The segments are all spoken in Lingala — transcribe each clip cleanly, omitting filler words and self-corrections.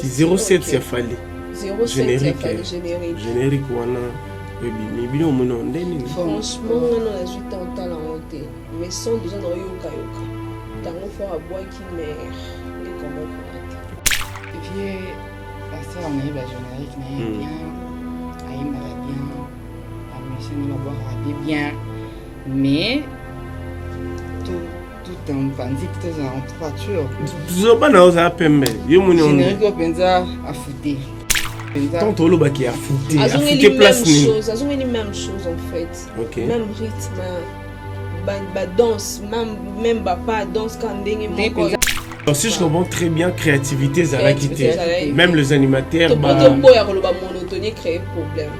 07 okay. Yafali 07 Yafali générique wana ebimi bino mono ndeni franchement on a 8 ans talent monté mais sont déjà dans yoka tango fort à bois qui mais les combats et puis ça on est générique mais bien aïe bien à mission va boire bien mais tout un bandit tout en voiture zoba na oza pembe yo moni on générique au penza à fouter tant tout le bas qui a fouté place ni elles ont les mêmes choses en fait okay. Même rythme ba danse même pas danse quand ndenge alors si je comprends très bien créativité zala quitté même les animateurs ba monotonie créer problème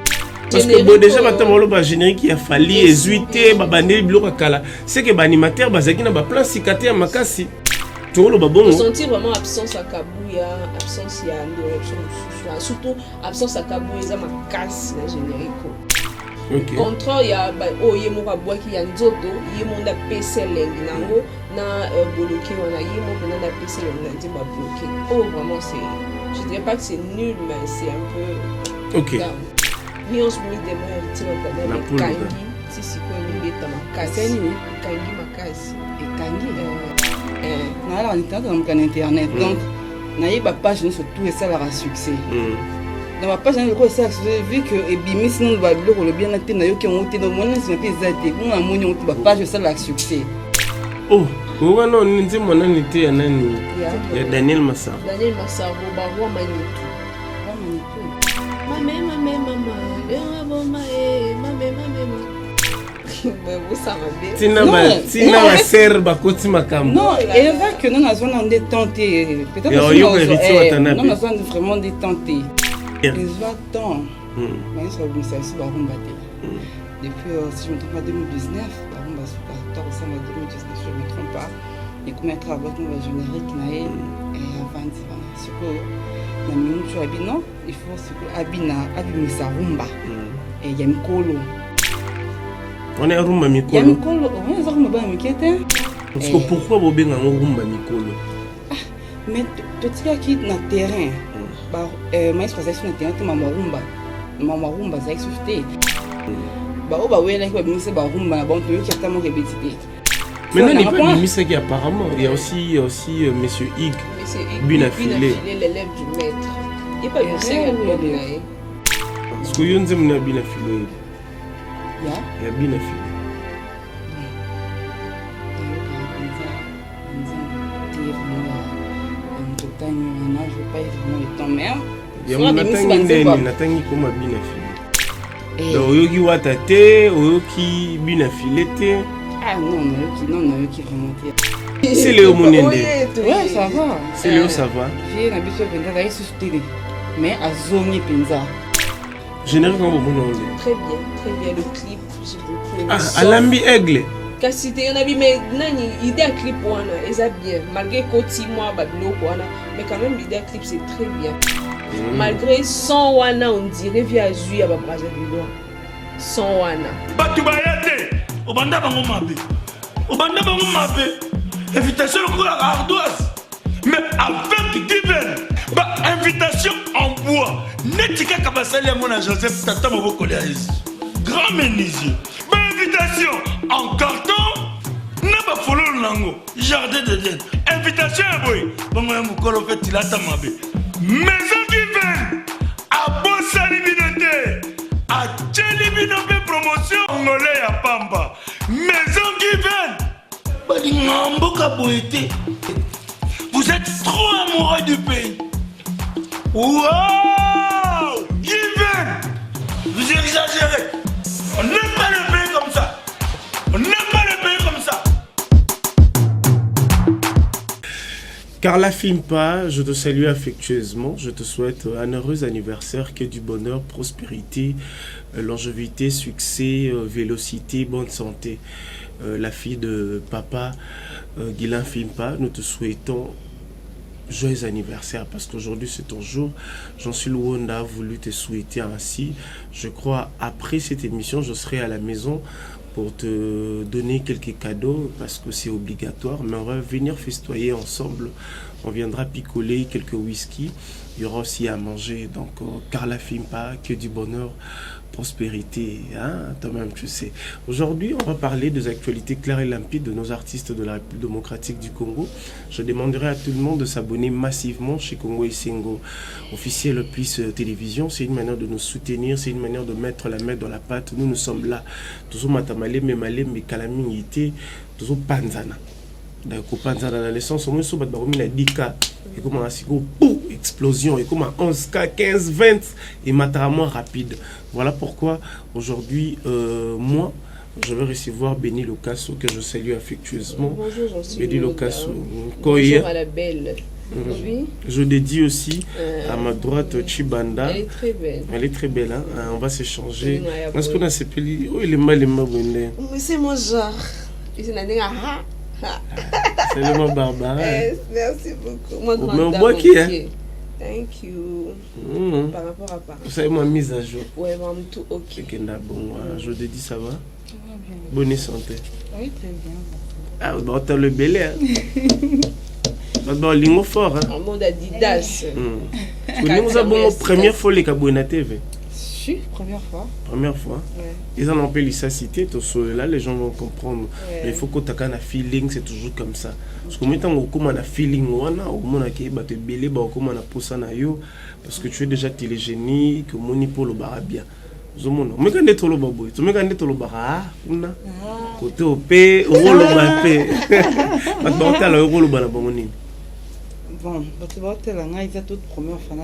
parce que bon déjà maintenant le générique qui a fallu ezuité ba bandeli biloko kala c'est que ba animateur bazaki na ba plan sikate makasi tout le babon sentir vraiment absence à Kabuya absence ya surtout absence à Kabuya za makasi na générique okay. Contre ya oye mo ka bois qui ya nzoto ye mo na PC lengi nango na bloqué wana ye mo na PC lengi na dit ba bloqué oh vraiment c'est je dirais pas que c'est nul mais c'est un peu OK ni on se met des mains petit on a kangi si si ko ni beta makasi ni kangi makasi et kangi alors on est dans le internet donc na page sur tout et ça la succès dans ma page le ça vu que et bimi sinon va le bien na na yo qui ont été dans mon c'est pas exact on a moni on page ça la succès oh on non nzi mona nité ya nani ya Daniel Massar ba roi manitou maman tina la serba koti makam non et va que nous avons détenté peut-être non nous avons vraiment détenté les attends mais ça vous ça va combattre depuis si je me trompe pas 2019 on va se 2019 je me trompe pas et comment travailler avec le générique naé et avant ce que na minute abino il faut ce que abina abimisa rumba et il y a mikolo on est rumba mikolo il y a mikolo on est rumba ba mikete parce que pourquoi bobenga rumba mikolo mais petit gars qui na terrain ba mais c'est ça na terrain to mama rumba ça existe ba o ba wela ko bimisa ba rumba na bon to yo qui tamo ke betité maintenant il peut bimisa qui apparemment il y a aussi monsieur Ig Bina filé l'élève du maître il pas bimisa ya bonnae parce que yo nzem na bina filé ya bina filé natangi koma bina filé donc oyoki wata te oyoki bina filé te ah non qui remonter c'est Léo Monende ouais ça va c'est Léo ça va j'ai na biso penza d'ailleurs sur télé mais à zone penza généralement bon très bien le clip j'ai beaucoup aimé alambi aigle kasi te yona bi mais nani idée à clip wana eza bien malgré koti moi babilo wana mais quand même l'idée à clip c'est très bien malgré son wana on dirait via Zui à Brazzaville son wana batu bayate obanda bango mabe invitation pour la ardoise mais avec Given invitation en bois netika kabasali à mon Joseph Tata Moboko grand menuisier invitation en carton n'a pas follow nango jardin de Dieu invitation boy bongo ya mukolo fait tilata mabe maison Given a bossa libinote a tchelibinope promotion ngolé ya pamba maison Given Mboka Boété, vous êtes trop amoureux du pays. Wow! Given! Vous exagérez. On n'aime pas le pays comme ça. Carla Fimpa, je te salue affectueusement. Je te souhaite un heureux anniversaire, que du bonheur, prospérité, longévité, succès, vélocité, bonne santé. La fille de papa Guilain Fimpa, nous te souhaitons joyeux anniversaire parce qu'aujourd'hui c'est ton jour. Jean-Sul Wonda a voulu te souhaiter ainsi. Je crois après cette émission, je serai à la maison pour te donner quelques cadeaux parce que c'est obligatoire. Mais on va venir festoyer ensemble On viendra picoler quelques whisky. Il y aura aussi à manger. Donc, Carla Fimpa, que du bonheur, prospérité. Hein? Toi-même, tu sais. Aujourd'hui, on va parler des actualités claires et limpides de nos artistes de la République démocratique du Congo. Je demanderai à tout le monde de s'abonner massivement chez Congo Esengo officiel plus télévision. C'est une manière de nous soutenir, c'est une manière de mettre la main dans la pâte. Nous sommes là. Toujours matamale, mais calamité, toujours panzana. Donc, panzana dans le sens où nous sommes à 10 cas. Et comme un explosion, et comme un 11K, 15, 20, et matériellement rapide. Voilà pourquoi aujourd'hui, moi, je vais recevoir Béni Locasso, que je salue affectueusement. Bonjour, j'en suis Béni Locasso. Bonjour à la belle. Oui. Je dédie aussi à ma droite Chibanda. Elle est très belle. Elle est très belle, hein? On va s'échanger. Est-ce qu'on a ces peli? Oh, il est mal, Mais c'est mon genre. C'est le mot barbare. Merci beaucoup. Moi, moi qui est. Thank you. Par rapport à part. Vous savez, moi, mise à jour. Ouais, vraiment tout ok. Bon, je te dis, ça va? Bonne santé. Oui, très bien. Ah, bah, t'as le belé, hein? Bah, lingo fort, hein? En mode Adidas. Nous avons première fois les Kabouena TV. Première fois. Première fois. Ouais. Ils en ont appelé ça cité, là les gens vont comprendre. Ouais. Mais il faut que tu aies un feeling, c'est toujours comme ça. Parce que maintenant, on a un feeling, on a te belé, on a poussé na yo parce que tu es déjà télégénie, que mon pour le bar bien. Zomono. Mais quand tu es le baboy, tu me quand tu es le bar, on a côté au p, au rôle bappé. Parce que tu as le rôle bana bangoni. Bon, tu vois, tu as la toute première fois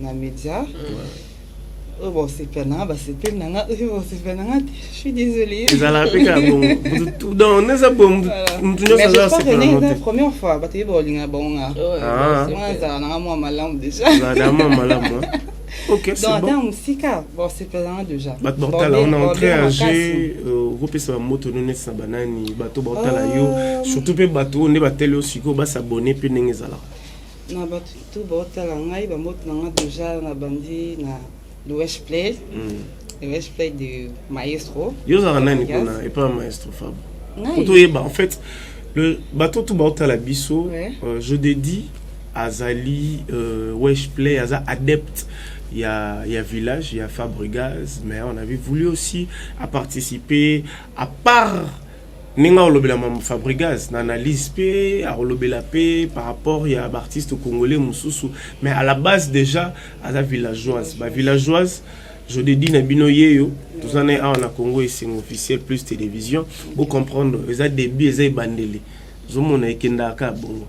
na média. Oh bon, c'est pas nana, c'est pas nana, je suis désolée. Ils allaient appeler à bon. Non, n'est-ce pas bon. Mais je pas venir la première fois, bah tu bon linga bon. Ah. Moi ça n'a moi malam déjà. Ça n'a moi malam. OK, c'est bon. Dans musique, bon c'est pas nana déjà. Bah bon, on est entré à G, groupe sa moto non sa banani, bateau botala yo, surtout pe bateau ne batele aussi ko ba s'abonner pe nengezala. Na bateau botala ngai ba moto nanga déjà na bandi na le Westplay, le Westplay de Maestro. Et pas Maestro Fab. En fait, le bateau tout bas à la Bisso, je dédie à Zali, Westplay, à Zali adepte. Il y a Village, il y a Fabregas, mais on avait voulu aussi à participer à part. Nenga olobela mam Fabregas n'analyse p à olobela p par rapport il y a artiste congolais mususu mais à la base déjà à la villageoise je dédie na bino yeyo tous en est en Congo et c'est officiel plus télévision pour comprendre les début les bandeli zomona ekenda ka bongo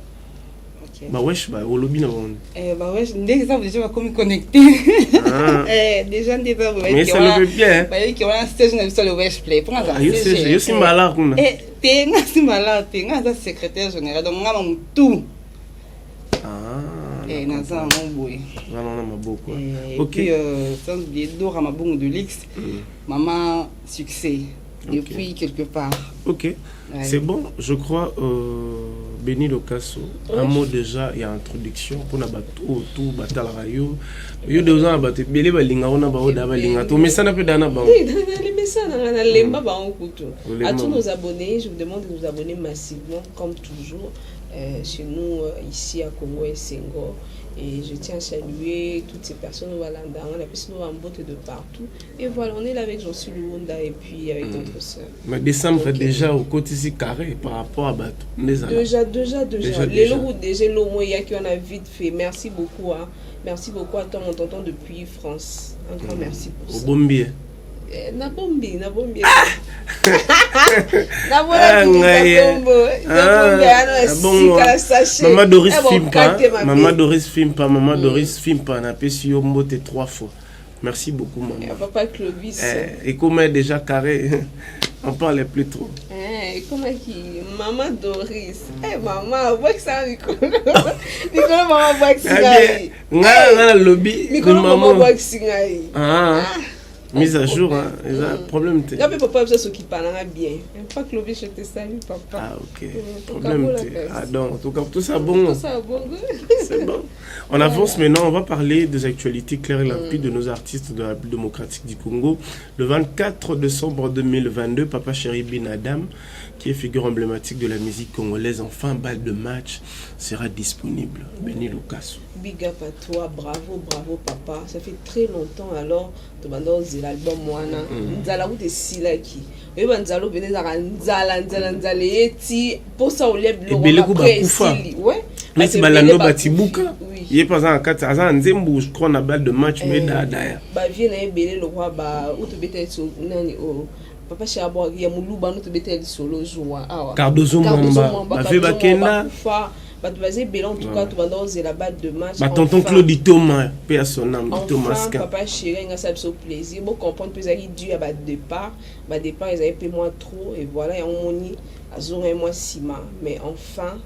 bah wesh bah olobi na bon bah wesh déjà va comme connecté déjà déjà mais ça le fait bien bah il y a un stage na sur le Westplay pour ça je suis malade kuna tenga si malade tenga ça secrétaire général donc ngama tout na ça mon boy voilà na maboko OK puis sans oublier Dora Mabongo de Lix maman succès depuis quelque part. OK. Ouais. C'est bon, je crois Béni Locasso. Un mot déjà, il y a introduction pour na bateau tout batal radio. Yo deux ans bateau belé balinga on a ba oda balinga to mais ça n'a pas dana ba. Oui, les messages na lemba ba on couteau. À tous nos abonnés, je vous demande de vous abonner massivement comme toujours chez nous ici à Congo Esengo. Et je tiens à saluer toutes ces personnes au Walanda, on a plus en botte de partout. Et voilà, on est là avec Jean-Sul Luonda et puis avec notre soeur. Mais décembre déjà au côté si carré par rapport à Bateau. Déjà. Les lots déjà l'Omoya qui on a vite fait. Merci beaucoup. Hein. Merci beaucoup à toi, mon tonton depuis France. Un grand merci pour ça. Au Bombier. Na bombi. Maman Doris Fimpa n'a pas su monter 3 fois. Merci beaucoup maman. Papa Clovis. Et comment déjà carré, on parlait plus trop. Comment qui maman Doris. Maman, voit que ça Nicolas maman voit que ça. Lobby. Maman voit que ça. Mise à jour, hein. Il a un problème. Là, papa, ça qui parle bien. Pas que je te salue, papa. Ah, ok. Problème. Ah, donc, en tout cas, tout ça bon. Tout ça bon. C'est bon. On avance maintenant, on va parler des actualités claires et limpides de nos artistes de la République démocratique du Congo. Le 24 décembre 2022, Papa Chéri Bin Adam, qui est figure emblématique de la musique congolaise, enfin balle de match, sera disponible. Benny Lucas. Big up à toi, bravo, bravo papa. Ça fait très longtemps alors, tu m'as donné l'album Moana. Nzala ou de Silaki. Et ben Nzalo venez à Nzala eti pour ça au lève le après Sili. Ouais. Mais c'est balando batibuka. Il est pas en 4 ans nzembu je crois na balle de match mais dada. Ba viens na belé le roi ba ou te bete so nani o Papa Chabo ya muluba no te bete solo joa. Cardozo Mwamba. Ba fait bakena. Bah, vas-y, en tout cas, tu vas dans la balle de match. Bah, tonton Claude Thomas, père son âme, Thomas. Papa chéri, il a ça plaisir. Bon, comprendre que ça dû à bas départ. Bah, départ, ils avaient payé moins trop. Et voilà, et on moni, ils ont un mois ciment. Mais enfin,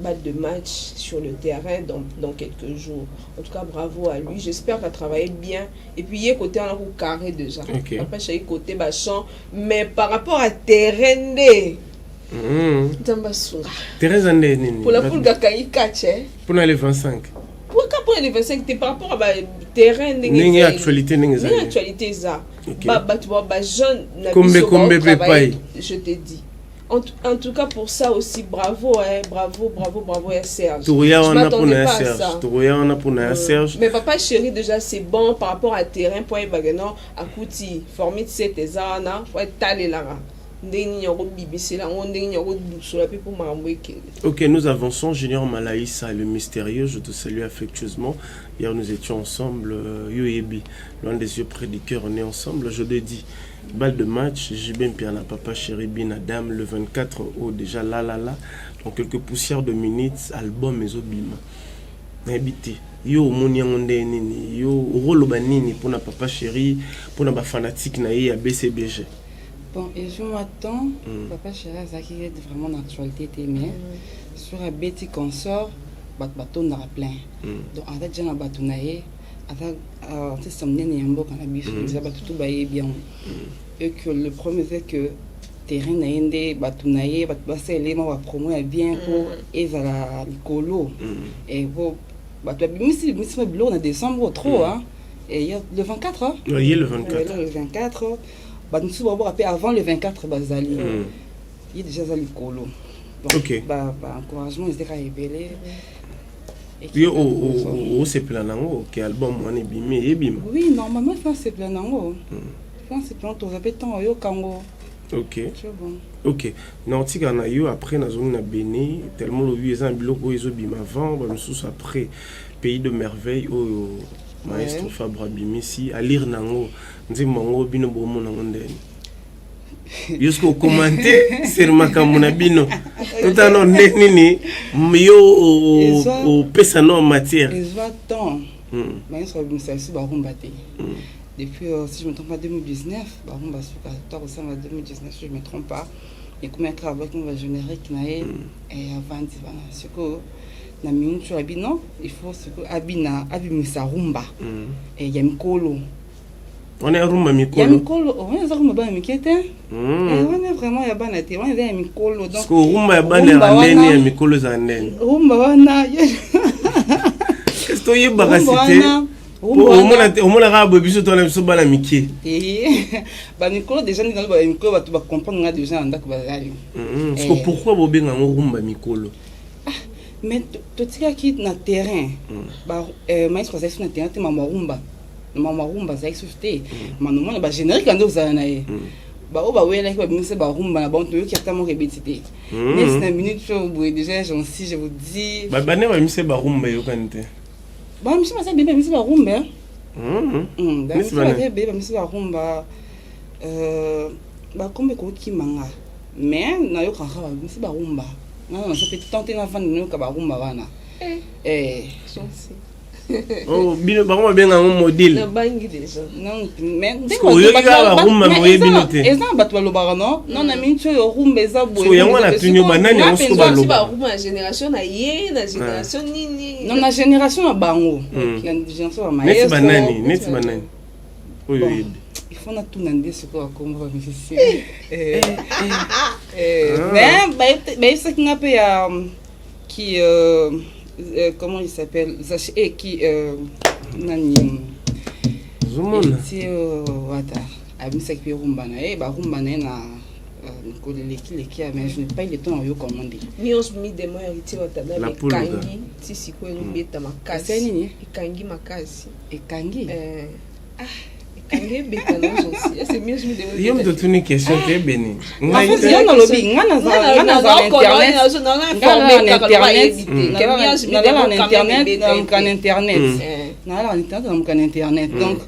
balle de match sur le terrain dans quelques jours. En tout cas, bravo à lui. J'espère qu'il a travaillé bien. Et puis, il est côté en roue carré déjà. Papa chéri, côté bachon. Mais par rapport à terrain, Thérèse Andé, pour la poule Gakaï Kache. Pour les 25. Pourquoi les 25 c'est par rapport à terrain n'est actualité ça. Bah jeune je te dis. En tout cas pour ça aussi bravo bravo à Serge. Je m'attendais pas à ça. Serge. Mais papa chéri déjà c'est bon par rapport à terrain pour y bagano à Kouti formé de cette zana faut être talé là. Ok, nous avançons. Junior Malaïssa, le mystérieux, je te salue affectueusement. Hier, nous étions ensemble, Yoyebi, loin des yeux près du cœur, on est ensemble. Je te dis, balle de match, Jibem Piana, Papa Chéri Bin Adam, le 24 août, déjà là, dans quelques poussières de minutes, album Ezobima. Habité. Yo, Moniangonde Nini, yo, Rolobanini, pour na Papa Chéri, pour na fanatique na BCBG. Bon, et je m'attends, Papa Chéri Zaki est vraiment d'actualité, mais sur un bêtis consort, bateau n'a plein. Donc, avec Jana Batounaye, avec ce sommet Niambo, quand la biche, ils ont tout baillé bien. Et que le premier c'est que terrain n'a pas Batounaye, Batounaye, les mots à promouvoir bien pour Ezala Licolo. Et pour Batounaye, mais c'est bleu en décembre, trop, hein. Et il y a le 24, hein. Oui, il y a le 24. Le 24. Bah, nous sommes avant le 24 Bazali. Il y a déjà Zali Kolo. Ok. Bah, encouragement, ils étaient révélés. C'est plein d'ango. Quel album on est bimé. Oui, normalement, c'est plein d'ango. C'est plein d'ango. Temps au Congo. Ok. C'est bon. Ok. Non, tu sais, après, nous avons béni. Tellement le vieux un bloc où ils ont bimé avant. Nous après, pays de merveille. Maestro Fabre Bimisi à lire nango nzimango bino bomo nango ndeni jusqu'au commenter sur makamuna bino tout en nini yo au pesa no matière ils attendent Maestro Bimisi barumba te depuis si je me trompe pas 2019 barumba suka 14 2019 si je me trompe pas et comment travailler avec un générique nae et avant divana ce que na minchu abino il faut ce que abimisa rumba et ya mikolo on est rumba mikolo ya mikolo on est rumba ba mikete on est vraiment ya bana te on est ya mikolo donc rumba ya bana ndeni ya mikolo za ndeni rumba wana qu'est-ce que tu ba cité au mona ka bobiso to na biso bana mikie ba mikolo déjà ni dans ba mikolo ba tu ba comprendre nga déjà ndako bazali parce que pourquoi bobenga rumba mikolo. Mais tout ce qui est dans le terrain, maestro ça sur le terrain, mamarumba ça existe. Manomona ba générique ando za nae. Ba o ba wela ki ba binse ba rumba na bantu qui attend mon répétité. Mais c'est une minute pour vous déjà j'en si je vous dis. Ba bané ba binse ba rumba yo kanté. Ba binse ba bébé binse ba rumba. Binse ba bébé binse ba rumba. Ba kombe ko ki manga. Mais na yo kaka ba binse ba rumba. Non, ça peut tenter d'enfant de nous qui va rumba. Oh, bien, bah, bien un modèle. Non, mais dès que tu vas rumba, moi, bien et ça, bah, tu vas le barano. Non, on a mis tu au rumba, ça, boy. So, y'a la tenue banane, on se bat. Tu vas rumba, génération na yé, na génération nini. Non, la génération à bango. La génération à maïs. Net banane. Oui, oui. Il faut na tout nandé ce qu'on a comme musicien. Mais c'est qu'il y a qui comment il s'appelle qui nani Zumona c'est wata abimisa ki rumbana rumbana na koleleki mais je n'ai pas eu le temps de commander mios mi de mo héritier watana La kangi sisi ko ngubeta makasi nini ikangi makasi ekangi kangi beta na josi c'est mios mi de mo yom to tuni question te beni ngana lobi ngana internet donc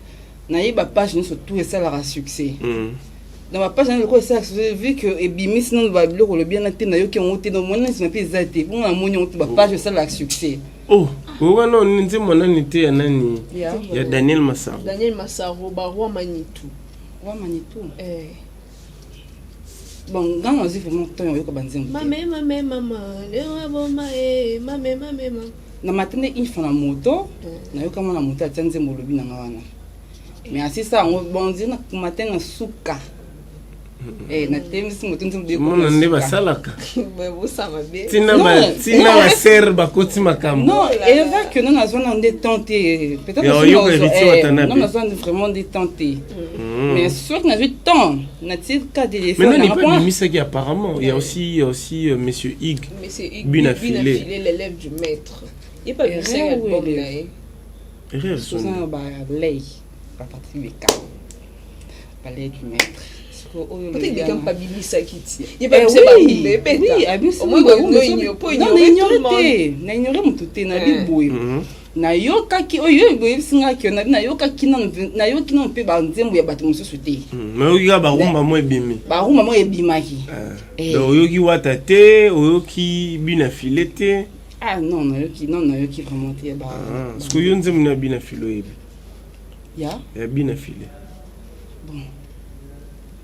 naïba page nous surtout et ça la succès dans ma page ça vu que ebimi sinon va bloquer le bien na yo qui ont été dans mon na pe zate pour na monyo ba page ça la succès wana nzi mona nite ya nani ya Daniel Massaro barwa Manitou bon quand on dit vraiment temps yo ka banzembo mama le boma mama na matene une fois na moto na yo kama na moto atyanze molobi na wana mais asi ça on bon dit na matin na suka na temisi moto nzembo de mona ne basalaka bo sama be tina ba ser ba koti makambo non et avec que non na zone on est tenté peut-être non na zone vraiment détenté mais sûr que na vu temps na tir cas de mais non pas de misaki apparemment il y a aussi monsieur Ig Binafilé l'élève du maître il pas vu ça album là erreur ça ba lay pas partie du cas pas lay du maître peut-être que comme pas bibi ça qui tient il pas c'est pas bébé au moins na ignorer mututé na biboy na yo kaki oyo boye singa ki na yo kaki na pe ba nzembo ya bato mususu te mais oyo ba rumba mo ebimi ebimaki donc oyo ki wata te oyo ki Binafilé te non na yo ki vraiment te ba parce que yo nzembo na Binafilé ya Binafilé bon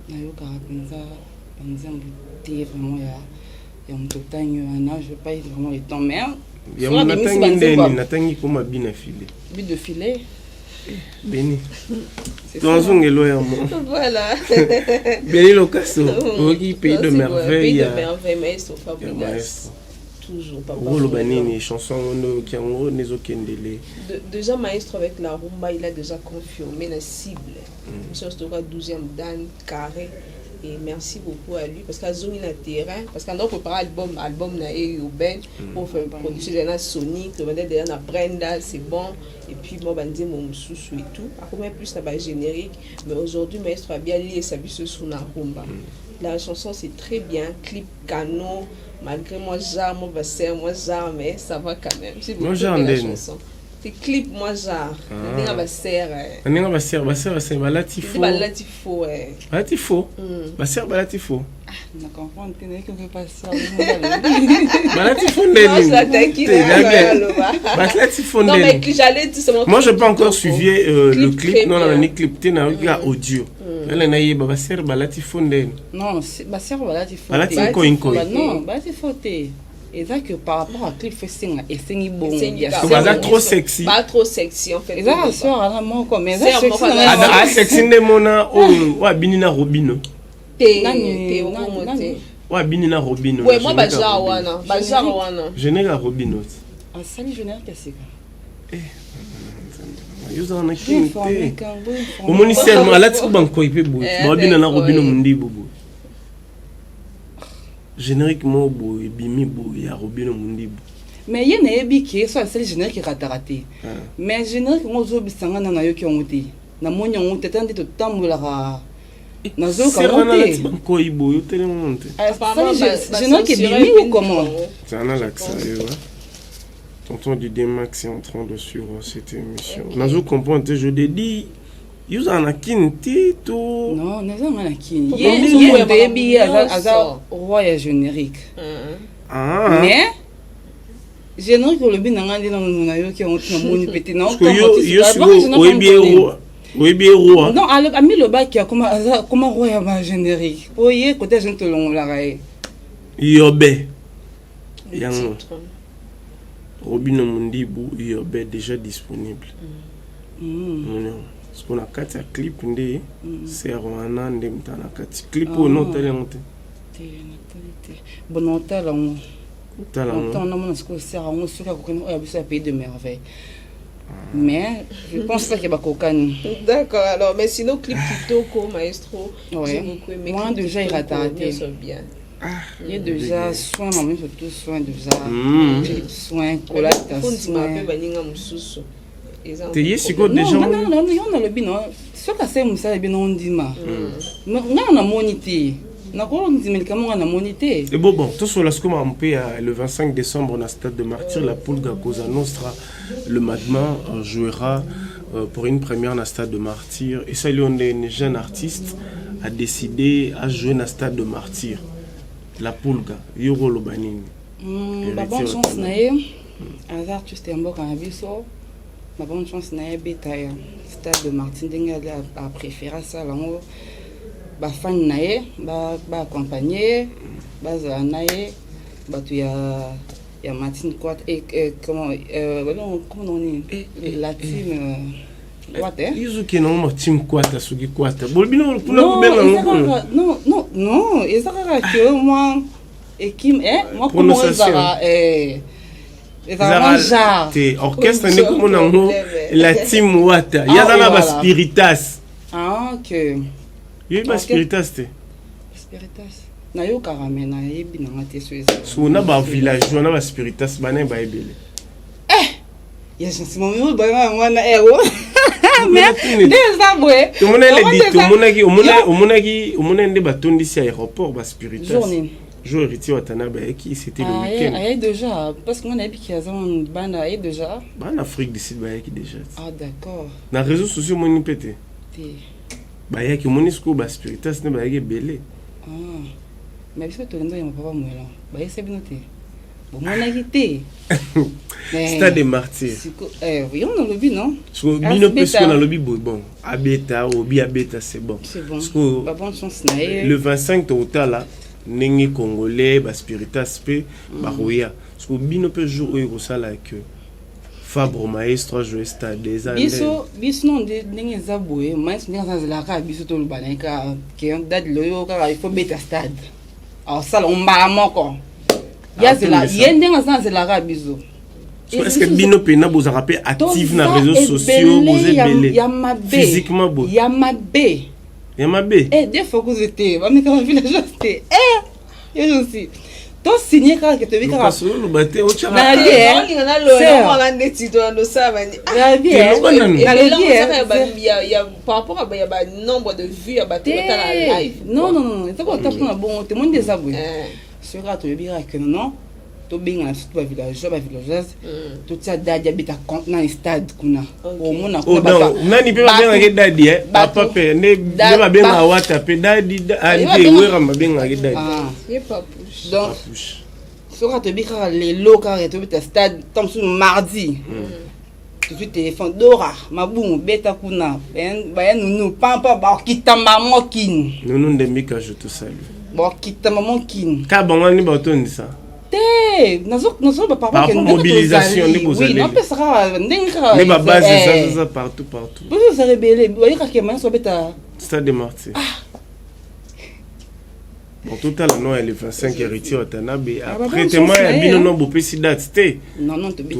na yo ka penza nzembo te vraiment ya mutotanyo na je pas vraiment le temps mais ya natangi koma Binafilé but de filet Beni tonzongelo ya mo voilà Beni Lokaso oki pays de merveille mais sauf Fabregas toujours pas le banini chanson qui en nezo kendele déjà maestro avec la rumba il a déjà confirmé la cible sur ce 12e dan carré et merci beaucoup à lui parce qu'à zone na terrain parce qu'on doit préparer album na urbain pour faire production de Sonic le modèle de na Brenda c'est bon et puis moi bandé mon sous et tout après plus ça va générique mais aujourd'hui maestro a bien lié sa vie sur la rumba la chanson c'est très bien clip canon malgré moi genre moi mais ça va quand même c'est beaucoup la chanson c'est clip moi genre ninga ba ser c'est balatifo ba ser balatifo na comprendre que ne peut pas ça balatifo ndeni balatifo non mais j'allais tout simplement moi je pas encore suivi le clip non la ni clip te na audio elle na yeba ba ser balatifo ndeni non c'est ba ser balatifo non balatifo te et ça que par rapport à clip facing et c'est bon c'est trop sexy pas trop sexy en fait et ça sort à moi comme mais ça sexy ndemona wa binina Robino te wa binina Robino ouais moi bazar wana général Robino ah sali général kasika yuza na kinte au ministère malati ko banko ipe bo ba binana Robino mundibo générique mo bo ebimi bo ya Robino mundibo mais yene ebiki so c'est le générique raté mais générique ngozo bisanga na yo ki ongote na monyo ngote tande to tambola ka na zo ka ngote banko ibo yo tele monte générique ebimi ou comment ça na l'accent yo tonton du Demax est en train de suivre cette émission nazo comprendre je te dis yuza na kinti to non nazo na kini ye baby aza roi ya générique mais générique le bin ngandi na yo ki on na moni pété non oui roi non a mis le bac comment roi ya générique oye côté gente longola gae yobe yang Robino Mundibu yobe déjà disponible parce qu'on a 4 clips ndé c'est Rwanda ndé mtana 4 clips au non tele monte bon hôtel Longtemps, on a ce qu'on sert on sur un pays de merveille. Mais je pense pas qu'il y a Bakokani. D'accord, alors, mais sinon, clip Kitoko, maestro, ouais. Moi, déjà, il a raté. Il y a déjà soins, mais surtout soins déjà. Soins, collatation. Tu y es sûr déjà? Non, on a le bin. Ce que c'est, on sait bien, on dit ma. On a monité. Et bon, tout sur la scoma le 25 décembre, on a stade de Martyr, la Pulga Cosa Nostra, le Madman jouera pour une première dans stade de Martyr. Et ça, un jeune artiste a décidé à jouer dans stade de Martyr. La Pulga, Yoro Lobanin. Bonne chance, Naé. Hasard, tu t'es un bon cannabiso. Ma bonne chance, Naé, Bétaï. Stade de Martyr, a préféré ça, là. Ba fan nae ba accompagner ba za nae ba tu ya Martine Quat et comment on dit la team what ils qui non team Quat sugi Quat bolbino non ezaka que moi équipe moi comment ça c'est orchestre ne comme on la team Wata ya na ba spiritas ok. Il y a une spiritas. Spiritas. Na yo karame na yebi na ngate sweza. So na ba village, on a ba spiritas ba na ba ebele. Ya chansi mo mo ba mwana ero. Mais déjà boy. Tout monde le dit, tout monde nde batondi si aéroport ba spiritas. Jour héritier watana ba qui c'était le week-end. Ah déjà parce que on a bi qui a zone bana déjà. Ba en Afrique du Sud ba qui déjà. Ah d'accord. Na réseaux sociaux mon pété. Baya ki monisco ba spiritas ne baya belé. Mais parce que tu n'as pas moi là. Baya c'est bien noté. Bon moi na quitté. Stade de Martyr. Oui, on a le but non. So bino parce qu'on a le but bon. Abeta ou bi abeta c'est bon. C'est bon. Ba bonne chance na. Le 25 total là, nengi congolais ba spiritas pe ba roya. So bino peut jouer au ça là que Fabre maestro jouer stade des années. Biso non de ningi zaboué, mais ningi zanzelaka biso to le baneka que on date loyo ka il faut beta stade. Alors ça on m'a moko. Ya zela yende zanzelaka biso. Est-ce que bino pena vous rappelez actif na réseaux sociaux vous êtes belé. Physiquement beau. Yamabe. Des fois que vous étiez, va me faire village c'était. Je aussi. Toi signé quand que tu vis quand le baté au tchara. La vie on a le on a des titres on ça va. La vie il y a par rapport à nombre de vues à battre la live. Non, c'est pas tapon na bon tout le monde désabonné. Sur quand tu vis que non. To binga surtout villageoise tout ça dadi habita contenant stade kuna au mona ko ba nani pe ba benga ke dadi papa pe ne ba benga wata pe dadi andi wera ma benga ke dadi c'est pas push donc sur quand tu bika les locaux et tu habita stade tom sur mardi tout de téléphone dora mabungu beta kuna ba nous pampa ba kitamba mokin nous ndemika je te salue ba kitamba mokin ka bangani ba tondi ça. Nous pas mobilisation de vos oui, non, les bases ça partout. Vous avez rebellé, vous voyez que maintenant bêta. Stade de Martyr. Bon total non elle est 25 héritier Watanabe après tellement il y a bien nombre de date non tu peux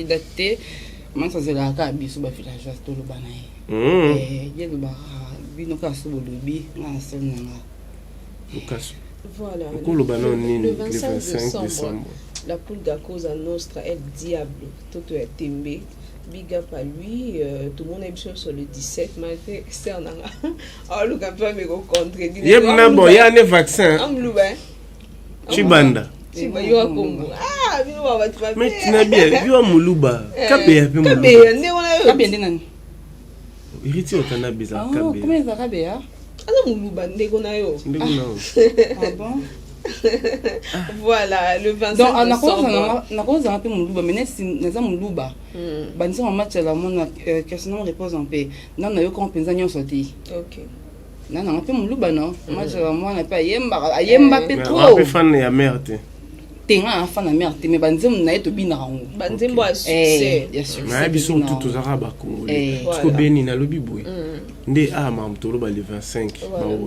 date moi ça c'est la ka biso ba village to lo bana il y a le ba bino ka so lobi na senanga Lucas. Voilà. Le 25 décembre. La Pulga Cosa Nostra est diable. Tout est tombé. Big up à lui. Tout le monde est sur le 17. Mais c'est un an. Oh, le gars peut me rencontrer. Il y a un vaccin. Chibanda. Yo a Congo. Ah, mais tu n'as bien. Yo a Muluba. Kabé. Kabé. Héritier Watanabe za Kabé. Comment ça Kabé ah? Voilà, le 25 donc décembre. on a cause un peu Muluba mais n'est Muluba. Banisa en match la mon question repose en paix. Non na yo compensation sorti. OK. Non un peu Muluba non. Match la mon na pas yemba pe trop. Pas fan ya merde. tenga enfant na mère mais banzem na eto bina rango banzembo a succès mais biso tout aux arabes congolais parce que beni na lobi boy ndé mam tolo ba le 25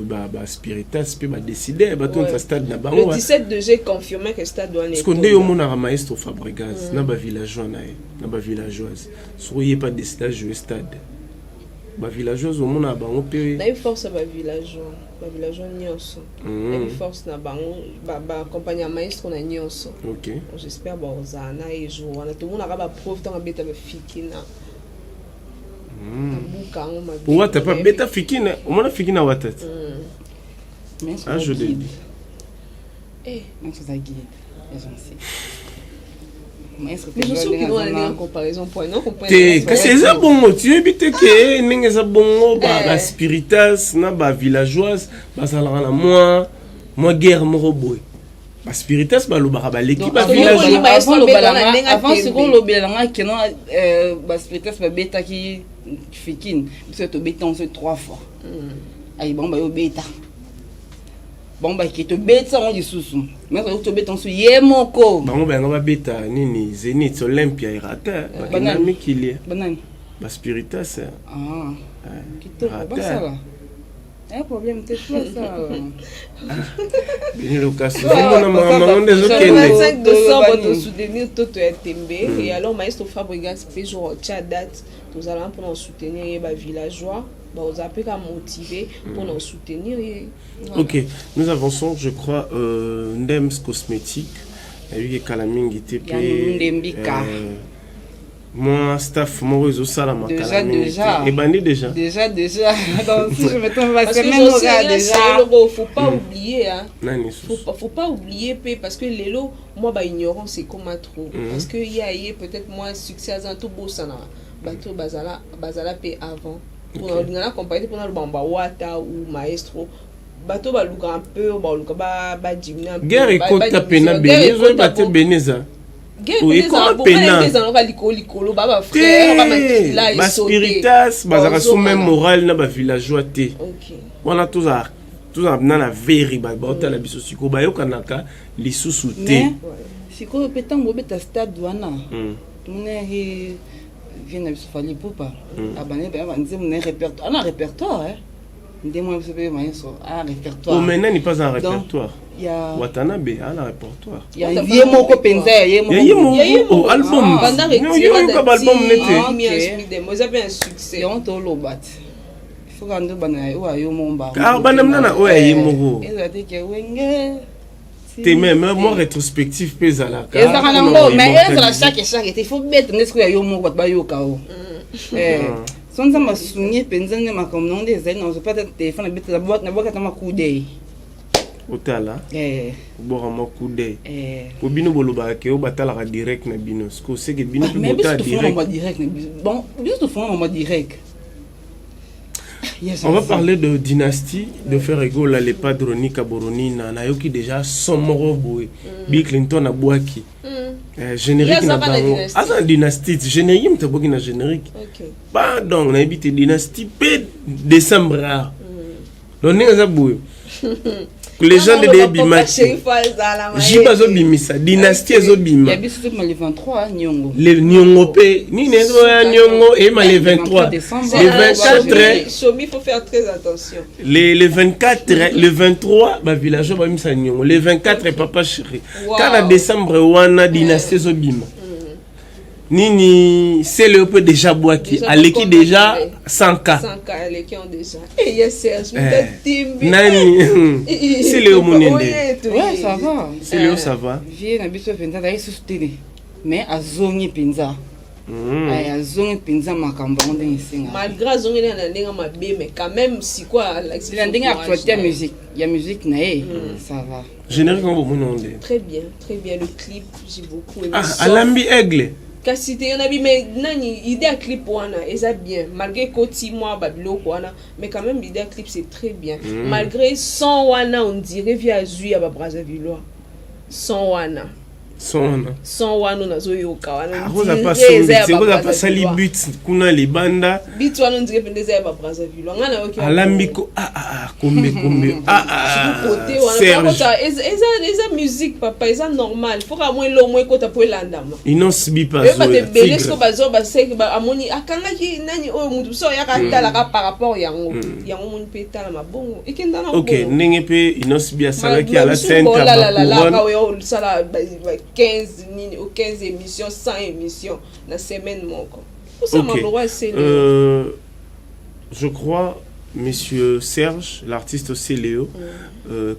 ba spiritas pe ba décider ba ton stade na bango le 17 de j'ai confirmé que stade doit parce que ndé yo mona maestro Fabregas na ba villageois na ba villageoise soyez pas décider jouer stade ba villageoise au mona bango pe na force ba villageois nyonso na force na bango ba compagnie maestro na nyonso. OK, j'espère ba ozana et jour wana tout monde ba prof tant beta ba fikina buka ngoma wata pa beta fikina umona fikina wata mais je dis mais ça guide j'en mais je suis qui doit aller en comparaison point non comprendre que c'est ça bon tu évite que ninga ça bon ba spiritas na ba villageoise ba sala na moi guerre mo roboy ba spiritas ba lo ba l'équipe ba village avant ce qu'on lobelanga que non ba spiritas ba beta qui fikine c'est to beta on se 3 fois ay bon ba yo beta bon bah qui te bête ça on dit sous mais ça te bête on se yemoko bango ba beta nini Zénith Olympia irata banami kili banani ba spiritas qui te ba ça là un problème t'es pas ça bini le cas on des autres le 25 décembre de soutenir Toto Tembe et alors maestro Fabregas fait jour date nous allons pour soutenir les villageois. Bon, vous avez qu'à motiver pour nous soutenir. Voilà. OK, nous avançons, je crois, Ndems Cosmétique. Il y a Kalaming était moi staff mon réseau salama déjà et bandé déjà donc si je me trompe pas c'est même déjà faut pas oublier hein faut pas oublier parce que les lots moi ba ignorance c'est comme trop parce que il y a peut-être moi succès à tout bossana bato bazala pe avant pour on comparer pour le bamba wata ou maestro bato ba luka un peu ba dimina guerre et contre pena benezo bato beneza oui comment pena ba spiritas bazaka sous même moral na ba villageois té on a tous na la veri ba ta la biso siko ba yokanaka lisusu té siko petango beta stade wana mune vient de se faire poupa abonné ben on répertoire on a répertoire hein dis-moi vous savez maestro un répertoire au maintenant n'est pas un répertoire il y a Watanabe un répertoire il y a yemoko penza yemoko album album nete vous avez un succès on to lobat il faut quand bana wa yomomba banam nana yemoko ezate ke wenge t'es même moi rétrospectif pesa la mais chaque il faut mettre n'est-ce que yomoko ba yokao sonza masunye penzane makomno des ailes non pas téléphone bête la boîte na boîte ma coude otala bora ma coude pour bino boloba ke o batala ka direct na bino ce que c'est que bino peut botter direct bon juste fond en direct. On va parler de dynastie de Ferrego là les padroni Kaboroni na yoki déjà somoro boy Bill Clinton na boaki générique na bango asa dynastie générique mtaboki na générique pardon na habité dynastie p décembre donc ninga boy les gens de Bimati Jiba zo bimisa dynastie zo bima ya biso le 23 nyongo le nyongo pe ni nezo ya nyongo et ma le 23 le 24 Somi faut faire très attention le 24 le 23 ba villageois ba misa nyongo le 24 papa chéri quand en décembre wana dynastie zo bima Nini, c'est le peu déjà boaki, aleki déjà 100K. 100K, aleki ont déjà. Et yes, Nani, c'est le monende. Ouais, ça va. C'est le ça va. Viens, n'habite pas d'aller soutenir. Mais à zongi pinza. À zongi pinza makamba on dit singa. Malgré zongi na ndinga mabe, mais quand même si quoi, la ndinga actualité musique. Il y a musique nae, ça va. Générique en monende. Très bien, le clip, j'ai beaucoup aimé. Alambi Aigle. Kasi te yon abi mais nani idée clip wana eza bien malgré koti moi babilo wana mais quand même l'idée clip c'est très bien malgré son wana on dirait via Zui à Brazzaville son wana son wana nazoyoka wana vous pas sali but kuna libanda bit wana ndike pendeza ya ba Brazzaville ngana yoki alambiko kombe côté wana eza musique papa eza normal faut ka moins lo moins kota po landama inos bi pas ba te belesko bazo ba sek ba amoni akanga ki nani o mutu so ya ka tala ka par rapport yango mon petala mabongo ikenda na OK ndenge pe inos bi asala ki ala center ba ko sala 15 ou 15 émissions, 100 émissions dans la semaine. Je crois, monsieur Serge, l'artiste Céléo,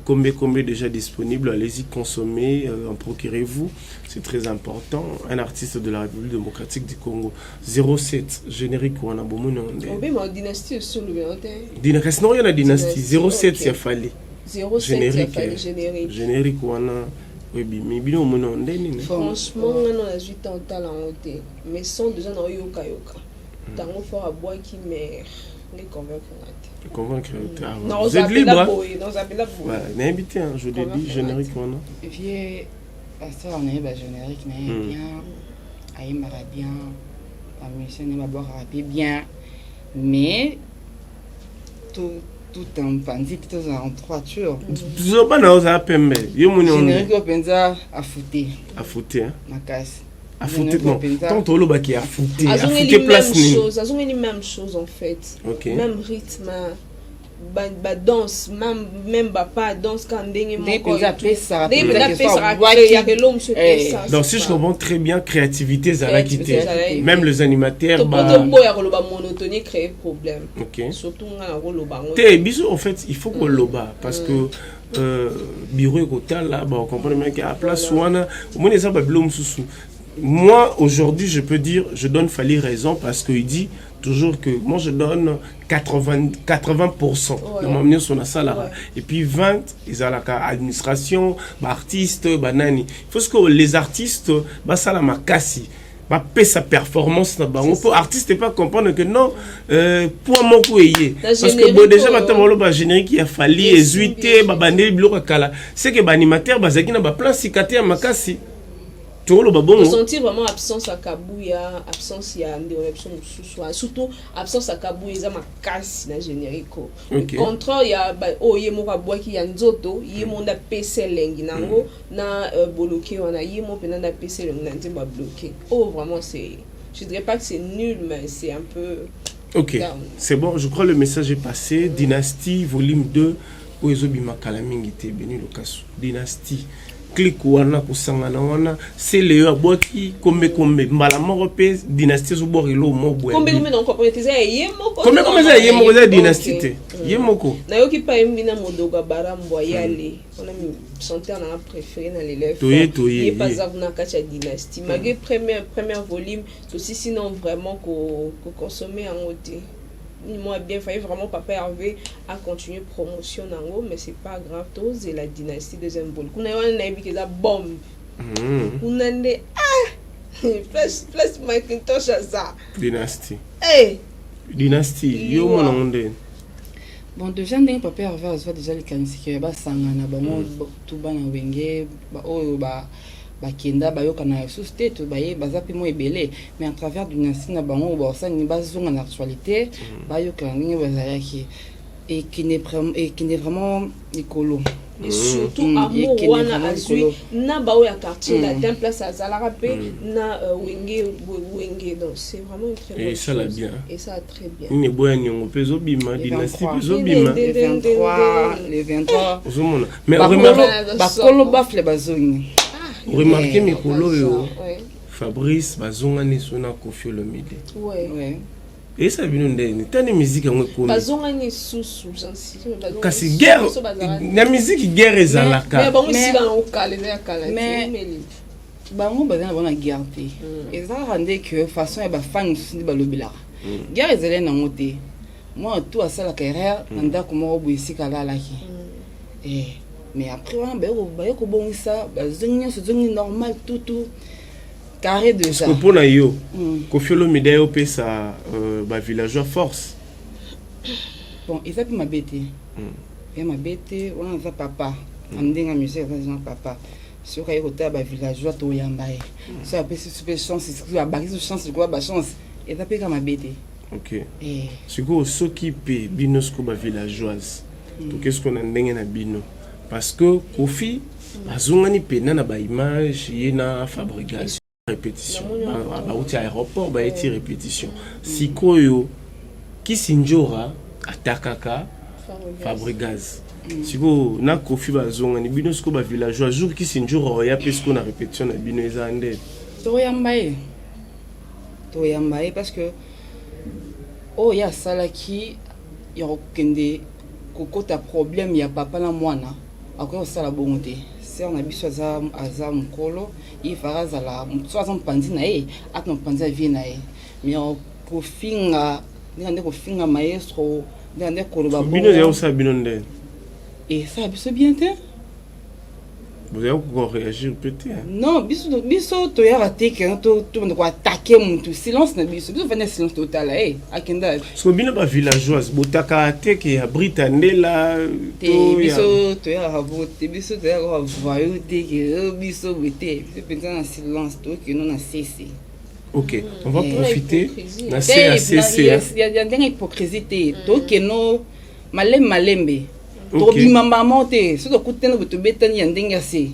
combien déjà disponible, allez-y consommer, en procurez-vous, c'est très important. Un artiste de la République démocratique du Congo. 07, générique, on a beaucoup de dynastie sur le dynastie, non, il y a la dynastie. 07, c'est fallait. 07, générique. Générique, on a. Oui, mais bien, franchement, on a 8 ans de talent, mais sont déjà dans yoka. Tant qu'on fera à boire qui meurt, les convaincre. Vous êtes libre. On a invité, je l'ai dit, générique. Et puis, ça, on a générique, bien, Aïmara bien, la mission n'est pas bien, mais tout en pandit, tout en trois tours. Tu n'as pas n'a pembe. Générique au penza à fouter. À fouter, hein? Ma casse. À fouter, non. Tant au loba qui a fouté. À fouter place ni. Elles ont les mêmes choses en fait. Ok. Même rythme. Ba danse même pas danse quand ndenge moko donc si je comprends très bien créativité zalakité même les animateurs monotonie créer problème surtout te biso en fait il faut qu'on loba parce que bureau côté là on comprend bien qu'à place wana au moins les abablom sous moi aujourd'hui je peux dire je donne Fally raison parce qu'il dit toujours que moi je donne 80% de mon milieu sur la salle et puis 20 ils ont la administration artistes banani il faut que les artistes ça la makasi va payer sa performance on peut artiste pas comprendre que non pour mon coup parce que bon déjà maintenant le générique qui a fallu hésiter babandeli biloko kala c'est que animateur bazaki na ba plan cicataire makasi on sentit vraiment absence à Kabouya, absence à surtout absence à Kabouya, ils ont ma casse na générique. Contre il y a yemoka bois qui y a nzoto, yemonda PC lengi nango na bloqué on a yemo penanda PC lengi nanti ba bloqué. Oh vraiment c'est, je dirais pas que c'est nul mais c'est un peu. OK. C'est bon, je crois le message est passé. Dynastie volume 2 Oezobima Kalamingi te beni lokasu. Dynastie clique wana kusangana wana c'est le aboki kombe mbala moko pe dynastie zo borilo mo boye kombe non comprendre yemoko kombe za yemoko za dynastie yemoko na yoki pa mbina modoga barambo yale on a mis chanteur na préféré na l'élève il pas ça na kacha dynastie malgré premier volume aussi sinon vraiment ko consommer en côté moi bien failli vraiment papa Hervé à continuer promotion nango mais c'est pas grave tous et la dynastie deuxième boule kuna wana na ibi la bombe kuna nde plus Macintosh ça dynastie dynastie yo mona onde bon déjà ndenge papa Hervé a déjà les canisiers ba sangana bango tout bana wenge ba oyo ba bakenda bayoka na société to baye bazapi mo ebele mais à travers dynastie na bango ba ça ni bazonga na actualité bayoka ngi bazayaki et qui n'est vraiment écolo et surtout amour wana azui na bao ya quartier la d'un place à Zalarapé na wenge donc c'est vraiment très bien et ça la bien et ça très bien ni boya nyongo pezo bima dynastie pezo bima les 23 ozomona mais bakolo bafle bazongi remarquez mikolo yo Fabrice bazonga ni sona Koffi Olomide ouais et ça vient de tane musique en ko bazonga ni susu kasi guerre na musique guerre ezalaka mais bon si dans au calme mais bango bazana bona guerre et ça rendait que façon ba fan ni ba lobela guerre ezele na ngote moi tout à ça la carrière nda ko mo boisi kala laki mais après on ba ko bon ça bazonga so zongi normal tout carré de ça. Parce que pour nayo, Koffi Olomide yo pe sa ba villageois force. Bon, il fait ma bête. Et ma bête, on a papa. On dit la musique, on a papa. sur les côtés des villageois to yambaye so après super chance c'est la base chance quoi ba chance et ça peut comme abété. OK. C'est quoi ce qui peut binosco ba villageoise. Donc qu'est-ce qu'on a ndenge na bino parce que Kofi azongani pena na ba image yena fabrication répétition ba outi aéroport ba eti répétition sikoyo kisinjora atakaka Fabregas. Siko na Kofi bazongani binosco ba villageois jour kisinjora ya pesco na répétition na bino ezande to yambaye parce que oh ya salaki yorokende kokota problème ya papa na mwana akoyo sala bongote c'est on a biso aza mukolo il faraza la mutso mpanzi na ye atno mpanzi vie na ye mais kofinga ndende kofinga maestro ndende koloba bino ya usa bino ndende et ça biso bien te. Vous avez encore réagir peut-être. Non, biso to ya raté que to ko attaquer mutu silence na biso venez silence total akenda. So bino ba villageoise botaka attaque ya Britandela to biso to ya rabote biso to ya voyou te que biso bete pensa na silence to que non na cessé. OK, on va profiter na CACC. Il y a une hypocrisie to que no malembe. Okay. Maman te so to kutena to betani ya ndenge ase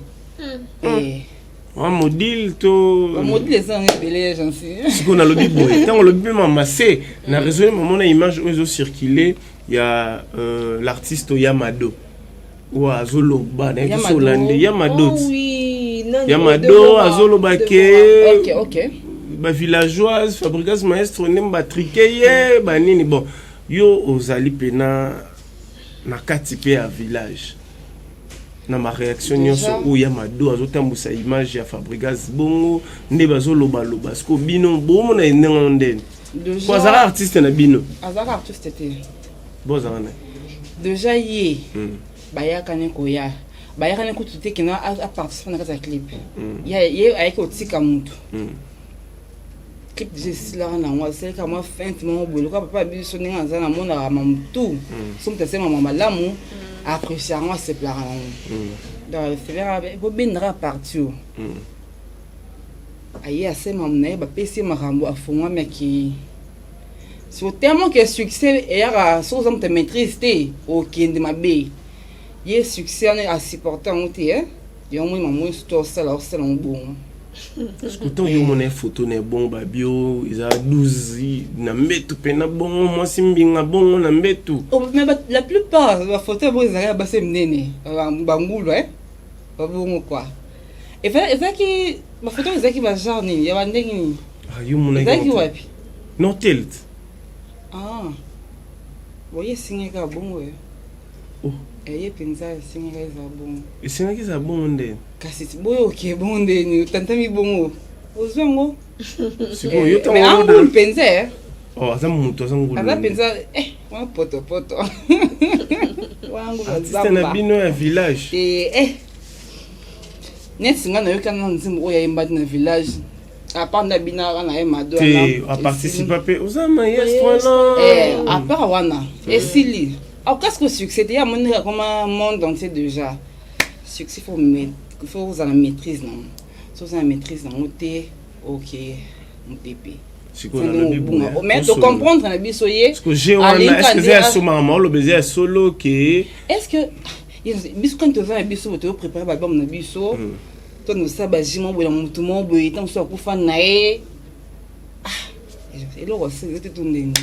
un modile to modile ça on appelé j'en ce qu'on a le dit boy tant le bi mama c'est na raison maman na image ozo circuler il y a l'artiste Yamado ou azolo ba na so lande Yamado Yamado azolo ba ke OK ba villageoise Fabregas maestro nemba triquer ba nini bon yo ozali pena na katipe ya village na ma réaction nyonso ou Yamado azotambusa image ya Fabregas bongo nde bazoloba loba sko bino bomo na ndengo ndene kwa zara artiste na bino azara artiste te bozana déjà ye bayaka ne koya bayaka ne kutute kina a participer na kata clip ya ye ayeko otika mutu clip je suis là na moi c'est comme feinte mon boulot papa biso ninga nzana mona mamutu somme te sema malamu apprécier moi c'est plat dans c'est vers bo bindra partout ayi asema mna ba pesi marambo afungwa meki so tellement que succès et ya so somme te maîtrise te okende mabe ye succès on est supporter on te yo moi mamu sto sala on bon. Quand yo mona photo ne bon babio isa 12 na metu pena bon moi simbinga bon na metu mais la plupart la photo bo isa ba se mnene bangulu babongo quoi et fait qui ma photo isa qui va genre ni ya bandenge ni yo mona qui wapi no tilt voyez signer ka bongo oh ye penza signer ka bongo et signer ka bongo ndene kasi boyo ke bonde ni tantami bongo ozongo siko yo mais angulu penza oh azamuto azangulu aza penza wa poto wangu bazamba na bino ya village net singa na yo kana nzimbo oya imba na village à part na bina na Yamado a participer pe ozama yestrona à part wana et sili au casque au succès ya monera comme un monde entier déjà succès faut vous en maîtrise non so ça maîtrise non oté OK mon pépé mais de comprendre na biso ye parce que j'ai est-ce que c'est solo maman le baiser solo que est-ce que biso quand tu vas biso tu préparer l'album na biso toi nous ça ba jimo bola mutu mo boy tant so ku fa na e et le rose c'était tout ndenge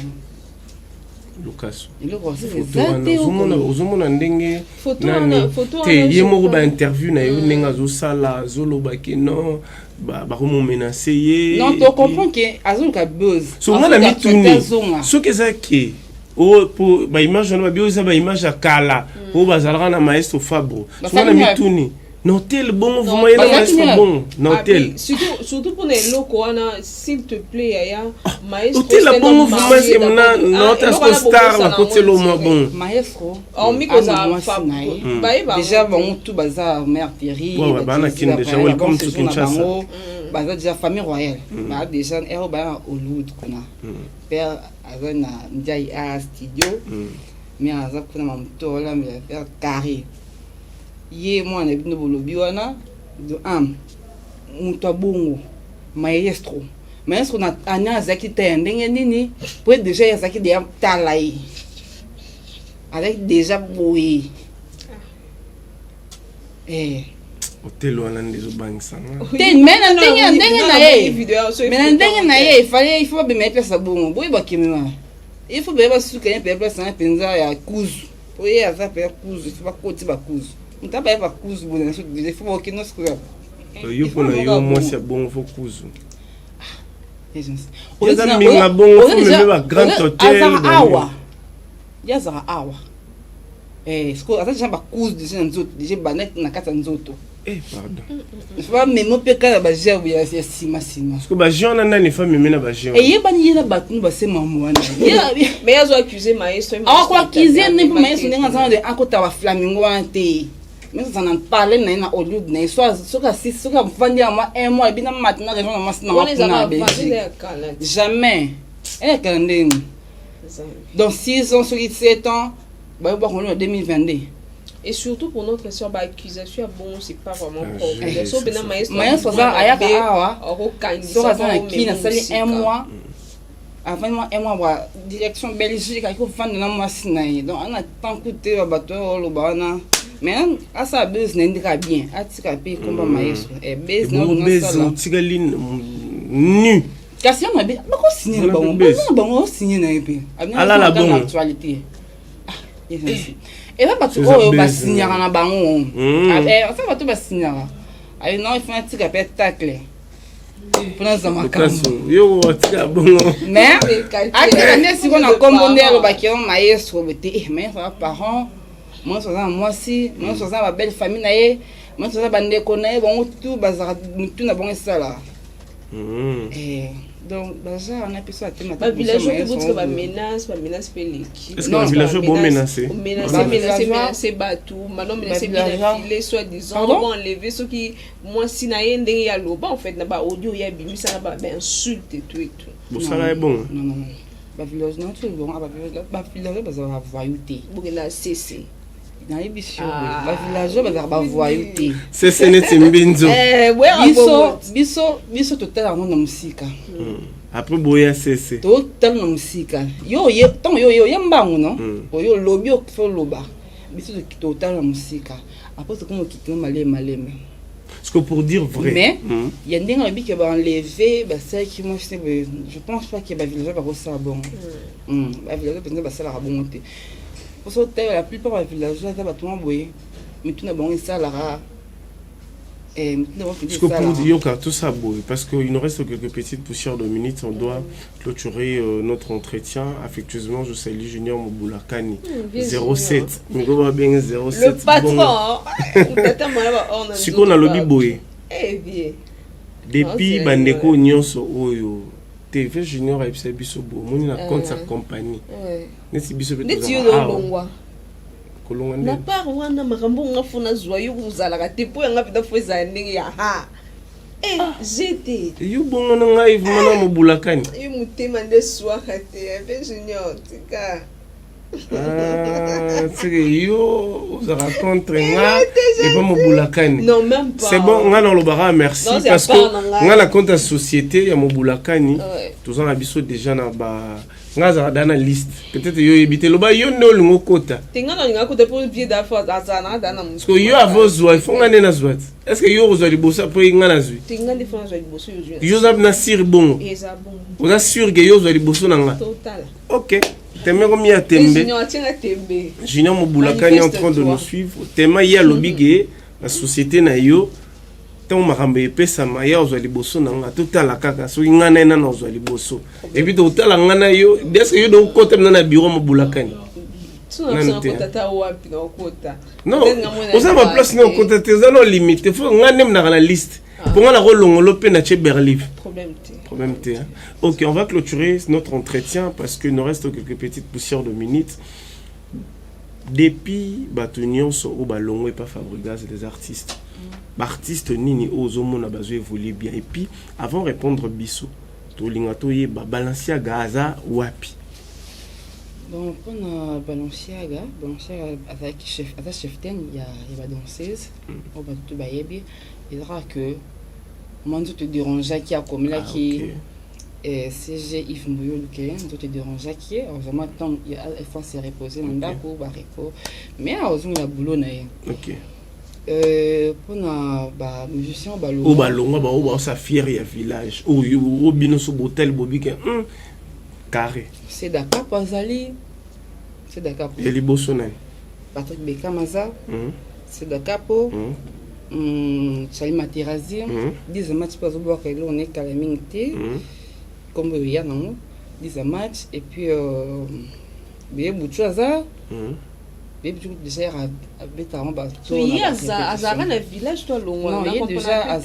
Lucas le rose ozomona ndenge te ye moko ba interview na yo ndenge zo sala zoloba ke non ba ko menacer ye non tu comprends que azoluka buzz so on a mis tourner ce que ça qui o pour ba image na ba bio za ba image akala o bazalaka na maestro Fabro so on a mis tourner non tel bon vous moyen maestro bon non tel surtout pour les locaux s'il te plaît ya maestro tel bon vous moyen na notre star la côté lo bon maestro on mi koza Fabro déjà bon tout bazar mère Thierry ba na kin déjà welcome to Kinshasa baza déjà famille royale ba déjà ero ba Hollywood kuna père azana njai a studio mais aza kuna mamtola mais faire carré ye moi na bino bolobi wana de moto bongo maestro na anya zaki te ndenge nini pour déjà ya zaki de talai avec déjà boui hôtel wana ndezo bangisanga te mena ndenge na ye mena ndenge na ye il faut be mettre ça bongo boui bakimwa il faut be ba suka ye pe place na penza ya kuzu oye aza pe kuzu il faut ba koti ba kuzu mutaba ba kuzu bona so il faut que nos kuzu yo pona yo mwasi bongo fo kuzu oza minga bongo fo meme ba grand hôtel yaza awa sko ata jamba kuzu de nzoto de banet na kata nzoto pardon fa memo pe kala ba jebu ya sima sko ba jona nani fa meme na ba jebu bani yela batu ba se mamwana mais yazo accuser maestro ko accuser ne po maestro nenga zana de akota ba flamingo ante mais ça n'en parle na Hollywood na soit soka mfandi ya moi un mois bina matina région na masina na jamais elle est dans 6 ans sur 7 ans bah en 2022 et surtout pour notre sœur bah accusation bon c'est pas vraiment propre so bena maestro ça ayaka awa so ça qui na sali un mois avant moi un mois direction Belgique il faut vendre na masina donc on a tant coûté bateau lo bana mais ça buzz n'indika bien atika pe komba maestro buzz na tigaline nu kasi on a bien ba ko signer bon signer na pe ala la bonne actualité et là ba to ba signer na bango ça ba to ba signer ay non il faut atika pe tacle pour za makambo yo atika bongo mais akira ne si on a kombo ndelo ba ki on maestro bete mais ça parents moi si moi ça ma belle famille naie moi ça bande connaît bon tout bazar tout na bon ça là donc bazar on a pu ça ba villageois qui vous ba menace peleki est-ce que les villageois bon menacer menacer batou maintenant menacer bien filer soit disant on enlever ceux qui moi si na yende ya loba en fait na ba audio ya bimisa na ba insulte et tout bon ça là est bon non ba village non tout bon ba village bazar voyouté pour la cc dans les bichons ba villageois bazar ba voyouté c'est neti mbinzo biso total na musika après boya cc total na musika yo mbangu no oyo lobi okfo loba biso total na musika après c'est comme qui maleme parce que pour dire vrai mais il y a des gens qui va enlever bah ça qui moi je pense pas que ba villageois va ça bon ba villageois peut-être ba ça la bonté pour ça la plupart des villageois ça va tout envoyer mais tout n'a bon ça la parce que pour dire que tout ça parce qu'il nous reste quelques petites poussières de minutes, on doit clôturer notre entretien. Affectueusement, je salue Junior Moboulakani 07 le patron ce qu'on a lobby boy depuis bandeko nyonso oyo TV Junior a epsa biso bo moni na compte sa compagnie neti biso peut-être na part wana makambo ngafuna zwayo kuzala te po yanga pita fo za ndenge ya ha j'étais yo bongo na ngai vumana Mobulakani yo mutema nde swaka te pe Junior tika c'est yo za contre nga et pas Mobulakani non même pas c'est bon nga na lobara merci parce que nga na compte à société ya Mobulakani tous en abiso déjà na ba ngaza dana liste peut-être yo ebité loba yo ndo lingo kota tinga na linga kota pour pied d'affaires azana dana parce que yo avozwa faut ngane na zwat est-ce que yo ozwa libosa pour ngana zwi tinga li fona zwa liboso yo zab na sir bongo eza bon on a sûr que yo zwa liboso na nga total OK Teme comme ya tembe Junior Moboulakani en train de nous suivre tema ya lobige la société na yo tant makambe epesa maya ozwa liboso na nga totala kaka so ngana na ozwa liboso et puis totala ngana yo est-ce que yo do côté na bureau Moboulakani non oza ma place na côté te za no limite faut ngane na la liste pour nga la rolongolo pe na che berliv problème T. Ok, on va clôturer notre entretien parce qu'il nous reste quelques petites poussières de minutes. Depuis Batunion au ballon et pas Fabregas des artistes. Artistes nini ozomo na bazo évoluer bien et puis avant répondre biso to lingato ye ba Balenciaga Gaza wapi. Bon, pendant Balenciaga, avec chef ten, il y a la danseuse, on va tout bailler. Il dira que moi, je te dérange qui a comme là qui CG Yves Mbouyo, je te dérange qui est, vraiment, il faut se reposer dans le d'accord, mais il y a boulot. Ok. Pendant musicien, au ballon, ça fier il y a village, au bino sous hôtel, Bobby, carré. C'est Dakar, Pazali. C'est Dakar. Et les Bossonais. Patrick Bekamaza. C'est Dakar pour. Salima Terazi. 10 matchs pour voir que l'on est calamité. Comme il y a non. 10 matchs. Et puis, il y a beaucoup de choses. Il y a déjà à Bétaron. Il y a Azara dans le village, toi, loin. Non, il y a déjà à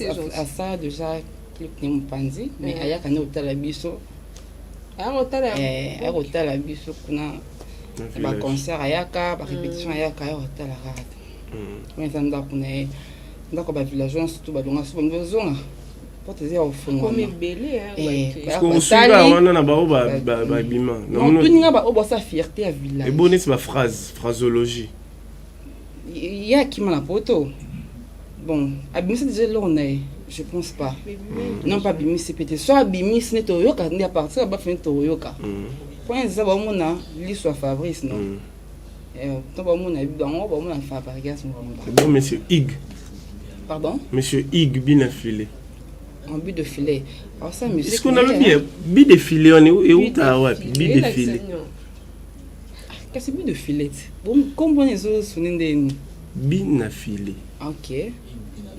ça, déjà, clip Nempanzi. Mais il y a qu'un hôtel à Bisso. Hôtel à Bisso, un concert à Yaka, une répétition à Yaka, un hôtel à Rade. Mais ça n'a pas de village, surtout dans la zone. Pour te dire au fond. Comme belé, parce qu'on suit là, on a un bima. Non, tout n'y a pas sa fierté à village. Et bonne, c'est ma phrasologie. Il y a qui m'a la poto. Bon, Abimi, c'est déjà là, on est. Je pense pas. Non, pas Abimi, c'est peut-être. Soit Abimi, c'est Toyoka, on est à partir de la Toyoka. Point ça, on a l'histoire Fabrice, non. Tant on a eu dans on a Fabrice. Bon, monsieur Hig. Pardon? Monsieur Hig, bien filé. En but de filet. Alors ça, monsieur. Est-ce qu'on a le bien? Bi de filet, on est où? Et où t'as ouais? Bi de filet. Qu'est-ce que c'est bi de filet? Bon, comment les autres sont nés? Bi na filet. Ok.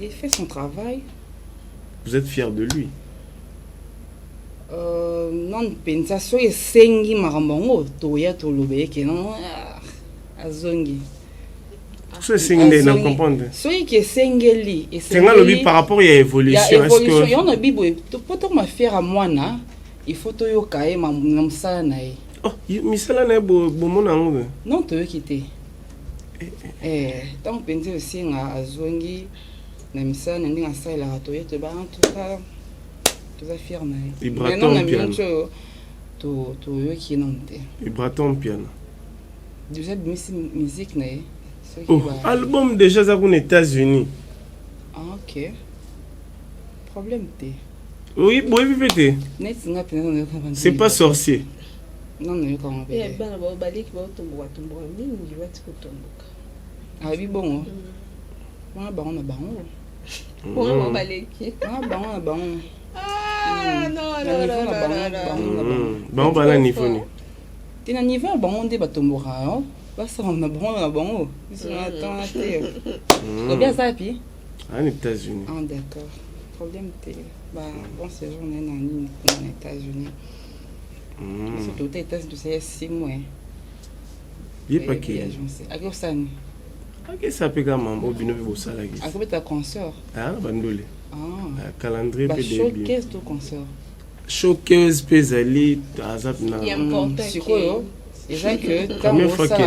Il fait son travail. Vous êtes fier de lui? Non, pensa so e sengi marambango toya tolobe ke non azongi. Ce sengi na comprendre. So que sengeli et c'est nga lobi par rapport à évolution. Est-ce que on a bibo poto ma faire à moi na il faut to yo kae ma msala na e. Oh, misala na bo mona ngo. Non to kité. Tant pensa aussi nga azongi na msala ndinga sala to yeto ba en tout cas. Il braton piano. Il braton piano. Déjà de musique né. Oh, album déjà ça aux États-Unis. Ah ok. Problème té. Oui, oui, oui. C'est pas sorcier. Non, non, comment on fait. Ah oui bon. Moi bah on a baron. On baleki. Ah bah on a baron. Ah non. Bon, bah là, niveau. Tu as un niveau, bon, on débat ton moral. Parce qu'on a bon. Ils sont à bien ça, puis. En États-Unis. Ah, d'accord. Problème, bah, bon, c'est jour, on est aux États-Unis. Surtout aux États-Unis, c'est 6 mois. Il n'y a pas qui. À quoi ça? À ça peut quand même, au binobi, au salagi. À quoi ta concert? Ah, bandolé. Ah, calendrier showcase ton concert. Showcase pesali azap na. C'est quoi? Déjà que première fois qu'il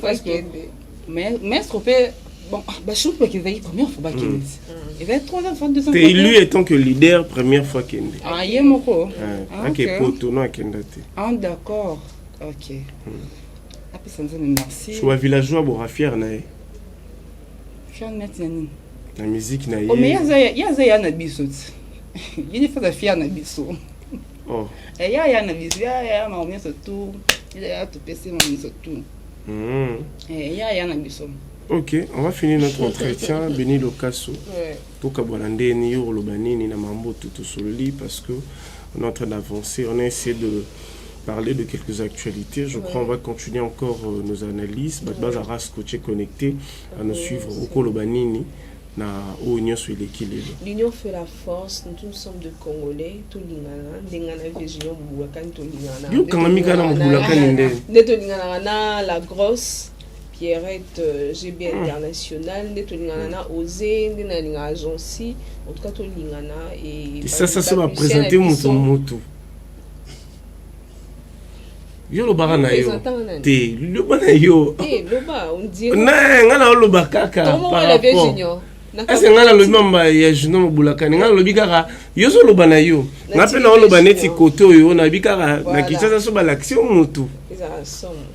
parce que mais trop bon bah je peux qu'il veille première fois qu'il il va être 3 ans 2 ans. Et lui étant que leader première fois qu'il est. Ah il est moko. OK poto no akendate. Ah d'accord. OK. Après ça nous merci. Choix villageois bo fier na. Fier maintenant. La musique na. Oh mais il y a na biso. Il faut la fier na biso. Oh. Et il y a na biso, il y a ma on surtout. Il y a tout PC mon surtout. Et il y a na biso. OK, on va finir notre entretien Béni Lokasso. To kabolande ni yo lobanini na mambo tout sololi parce que on est en train d'avancer, on a essayé de parler de quelques actualités. Je crois qu'on va continuer encore nos analyses. Bazara scotché connecté à nous suivre au Kolobanini. L'union fait la force, nous sommes de Congolais, tout la grosse Pierrette GB International, Osé, Agency, en tout cas tout et ça va présenter Moto. Yo lo baka na yo te lo bana yo loba on dirait na ngana lo bakaka par rapport est-ce que ngana lo mamba ya jino bulaka ngana lo bikaka yo so lo bana yo na pe na lo baneti koto yo na bikaka na kitasa so ba l'action mutu à somme.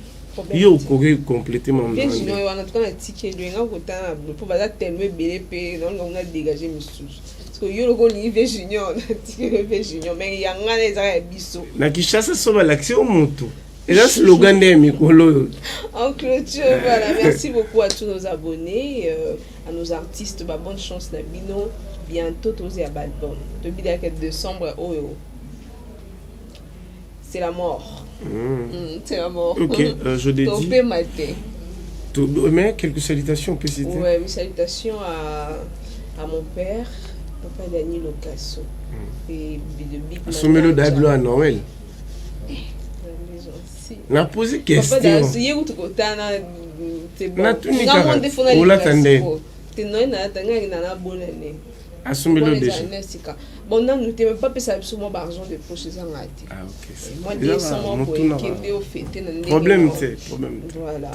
Yo complètement. Bien junior on a tout cas ticket lui nga ko ta pour baza tellement BLP donc on a dégagé monsieur. Parce que yo le go live junior, ticket junior mais yanga les a biso. Na Kinshasa so ba l'action moto. Et là c'est slogan de Mikolo. En clôture, voilà, merci beaucoup à tous nos abonnés, à nos artistes, bonne chance Nabino, bientôt tous à Balbon. Depuis le 4 décembre, c'est la mort. C'est la mort. Ok, je dédie. Mais quelques salutations, on peut citer. Ouais, mes salutations à mon père, papa Daniel Ocasso. Et de Big Man. Sommelo d'Ablo à Noël. Na posé question. Papa Daniel Ocasso, c'est bon. Bon, non, nous ne pas passer absolument d'argent de poche. Ah, ok. Moi, décemment, pour au fêter. Problème, c'est problème. Voilà.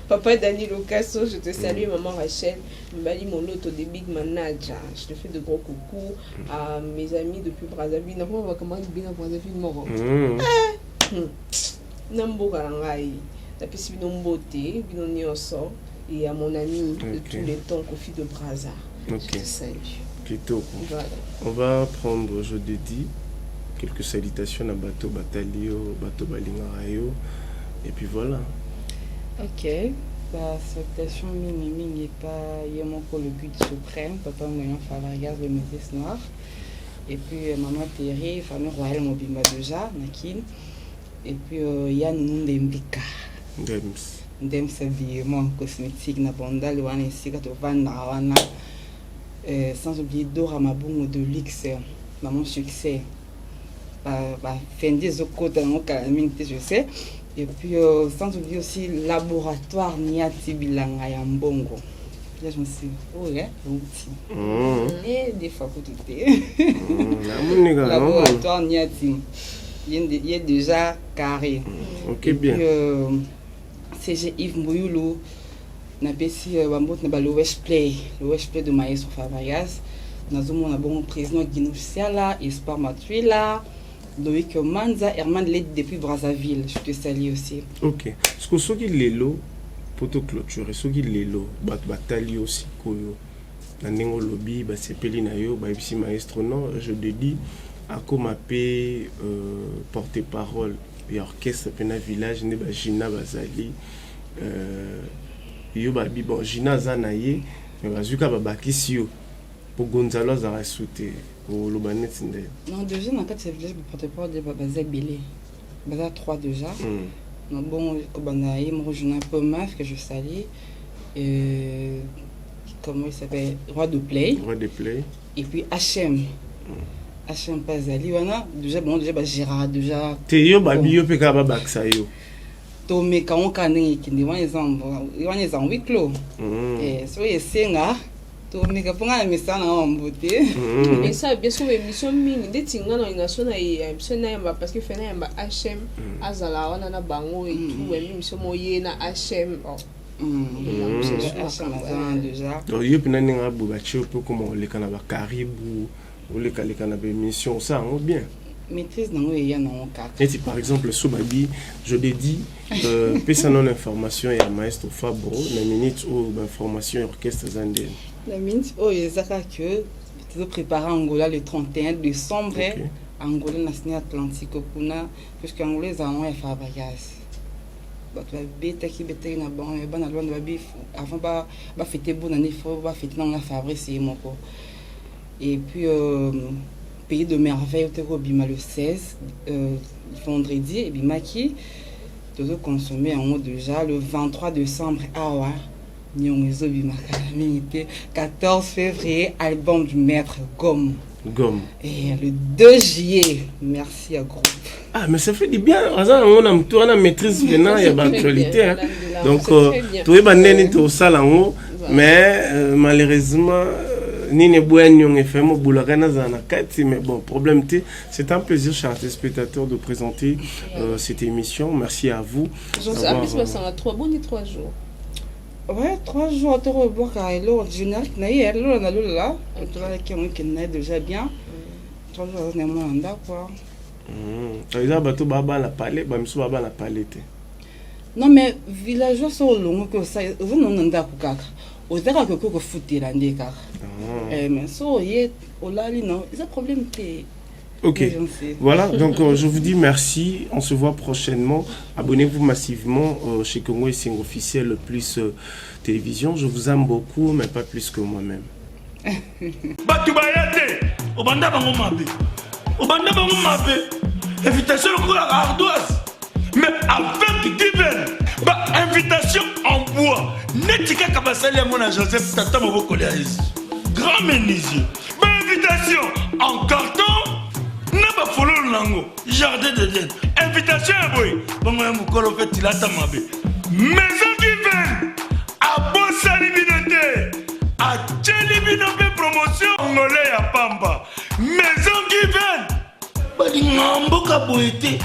Papa Daniel Ocasso, je te salue, maman Rachel. Mbali mon auto de Big Manager. Je te fais de gros coucou à mes amis depuis Brazzaville. Non, on va comment bien à Brazzaville, mort. Nambo Garangai. La piste de beauté, Binonia sort. Et à mon ami de tous les temps, Kofi de Brazza. Je te salue. Plutôt. Voilà. On va prendre, je dédie, quelques salutations à Bateau Batalio, Bateau Balingarayo, et puis voilà. Ok. Bah, salutation ming et pas Yamoko le but suprême, papa Moyen Favarias, le métis noir, et puis maman Thierry, famille royale Mobimba déjà, Nakin, et puis Yann Ndembika. Dems habillement cosmétique, Nabonda, Luan et Sigatovan, Nawana. Sans oublier Dora Mabungo de Lix, maman succès, Fendi Zoko dans je sais, et puis sans oublier aussi laboratoire Niati Bilanga Yambongo. Là je me suis dit, oh yeah, et des fois pour tout laboratoire Niati, il y a déjà carré. Ok, bien. CG Yves Mboyoulou. Na besi bambot na le West Play de Maestro Favarias. Nous avons un bon président Guinoussiala, Espoir Matuela, Loïc Manza, Herman Led depuis Brazzaville. Je te salue aussi. Ok. Ce que ce qui est là, pour te clôturer, ce qui est là, bataille aussi, koyo. Na nengo lobby, c'est pelinayo, ici Maestro non, je te dis, à comme appelé porte-parole et orchestre pena village ne Gina Bazali. Yo babi bon Gina Zanaye mais bazuka babakisi yo pour Gonzalo za sauté pour Lobanet ndé. Non déjà dans quatre village pour porte-parole de Baza Belé. Baza 3 déjà. Non bon Kobanaye me rejoint un peu Maf que je salue. Comment il s'appelle Roi de Play. Et puis HM. HM Pazali wana déjà bon déjà Gérard déjà. Te yo babi yo pe ka babaksa yo. Tomé quand on connaît qui ne ils en huis clos et so yesenga tomé quand on a mis ça en beauté mais ça bien sûr émission mini des tinga na ination na émission na parce que fait na HM azala wana na bango et tout émission moye na HM déjà donc yo pena ninga bubachi peu comment les kanaba karibu ou les kanaba émission ça on bien maîtrise dans le y a non quatre. Et si par exemple Sobabi, je dédie personne information et à Maestro Fabro, la minute ou information orchestre Zandel. La minute où il y a que tu préparer Angola le 31 décembre, Angola national Atlantique kuna puisque Angola ils ont un Fabrigas. Bah tu vas bête qui bête na bon et ban alwan babi avant ba fêter bonne année faut ba fêter dans la Fabrice c'est mon ko. Et puis Pays de merveille au Bima le 16 vendredi et Bima qui tout consommé en haut déjà le 23 décembre awa nyongezo Bima 14 février album du maître Gomme et le 2 juillet merci à groupe. Ah mais ça fait du bien on a tout on maîtrise maintenant il y a l'actualité donc tout est banné tout ça là mais malheureusement ni ne boignons et fait mon boulot mais bon problème c'est un plaisir chers téléspectateurs de présenter cette émission. Merci à vous. Ça 3 bons et 3 jours. Ouais 3 jours à revoir car alors général naïe là qui on est déjà bien 3 jours on est moins d'accord. Eza bato baba la palais, ba miso baba la palais te. Non mais villageois sont longs que ça, on n'en a pas kaka. Au dara que ko fouter la ndé kaka. Mais so yé olali non, ils ont problème té. Ok, voilà, donc je vous dis merci, on se voit prochainement, abonnez-vous massivement chez Congo et Sing officiel plus télévision, je vous aime beaucoup, mais pas plus que moi-même. Invitation à ardoise, mais avec divers, invitation en bois, netika kabasali à mon Joseph Tata Mobokoléaïs, grand menuisier, invitation en carton. N'a pas follow lango, jardin de Dieu. Invitation à boy. Bon, moi, mon colo fait il a ta mabe. Maison qui vient à Bossa Libinoté, à Tchelibinoté promotion angolais à Pamba. Maison qui vient. Badingamboka boété.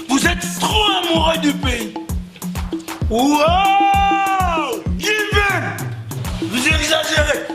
Vous êtes trop amoureux du pays. Wow! Given! Vous exagérez.